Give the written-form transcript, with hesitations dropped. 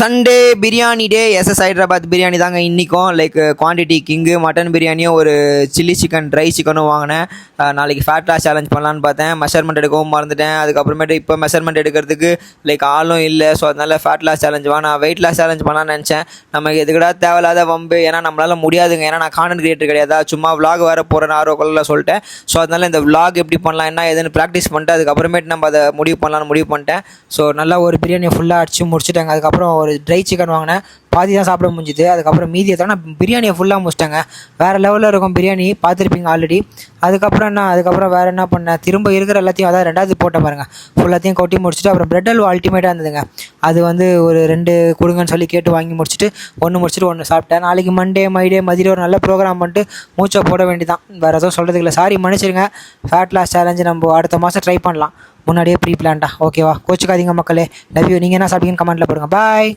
Sunday biryani டே SS Hyderabad biryani தாங்க இன்றைக்கும் like quantity king mutton பிரியாணியும் ஒரு சில்லி சிக்கன் ட்ரை சிக்கனும் வாங்கினேன். நாளைக்கு ஃபேட் லாஸ் சேலஞ்ச் பண்ணலான்னு பார்த்தேன். மெஷர்மெண்ட் எடுக்கவும் மறந்துட்டேன். அதுக்கப்புறமேட்டு இப்போ மெஷர்மெண்ட் எடுக்கிறதுக்கு லைக் ஆளும் இல்லை. ஸோ அதனால் ஃபேட் லாஸ் சேலஞ்ச் நான் வெயிட் லாஸ் சேலஞ்ச் பண்ணலான்னு நினச்சேன். நமக்கு எதுக்கடா தேவையில்லாத வம்பு, ஏன்னா நம்மளால் முடியாதுங்க. ஏன்னா நான் கான்டென்ட் கிரியேட்டர் கிடையாதா, சும்மா விலாக் வேறு போகிறேன் ஆர்வக்குள்ள சொல்லிட்டேன். ஸோ அதனால் இந்த விலாக் எப்படி பண்ணலாம் என்ன எதுன்னு ப்ராக்டிஸ் பண்ணிட்டு அதுக்கப்புறமேட்டு நம்ம அதை முடிவு பண்ணலான்னு முடிவு பண்ணிட்டேன். ஸோ நல்லா ஒரு பிரியாணியை ஃபுல்லாக அடிச்சு முடிச்சுட்டாங்க. அதுக்கப்புறம் ஒரு ட்ரை சிக்கன் வாங்கினேன். பாதி தான் சாப்பிட முடிஞ்சுது. அதுக்கப்புறம் மீதியை தான் நான் பிரியாணியை ஃபுல்லாக முடிச்சிட்டேங்க. வேறு லெவலில் இருக்கும் பிரியாணி, பார்த்துருப்பீங்க ஆல்ரெடி. அதுக்கப்புறம் வேறு என்ன பண்ணேன், திரும்ப இருக்கிற எல்லாத்தையும் அதான் ரெண்டாவது போட்டேன் பாருங்கள், ஃபுல்லாத்தையும் கொட்டி முடிச்சுட்டு அப்புறம் பிரெட் அல்வா அல்டிமேட்டாக இருந்ததுங்க. அது ஒரு 2 கொடுங்கன்னு சொல்லி கேட்டு வாங்கி முடிச்சுட்டு 1 முடிச்சுட்டு 1 சாப்பிட்டேன். நாளைக்கு மண்டே மதியம் ஒரு நல்ல ப்ரோக்ராம் பண்ணிட்டு மூச்சை போட வேண்டியதான். வேறு எதுவும் சொல்கிறதுக்கு இல்லை. சாரி மன்னிச்சிருங்க. ஃபேட் லாஸ் சேலஞ்சு நம்ம அடுத்த மாதம் ட்ரை பண்ணலாம். முன்னாடியே ப்ரீ பிளான்டா. ஓகேவா? கோச்சுக்காதீங்க மக்களே. Love you. நீங்கள் என்ன சாப்பிட்டீங்கன்னு கமெண்ட்டில் போடுங்க. பாய்.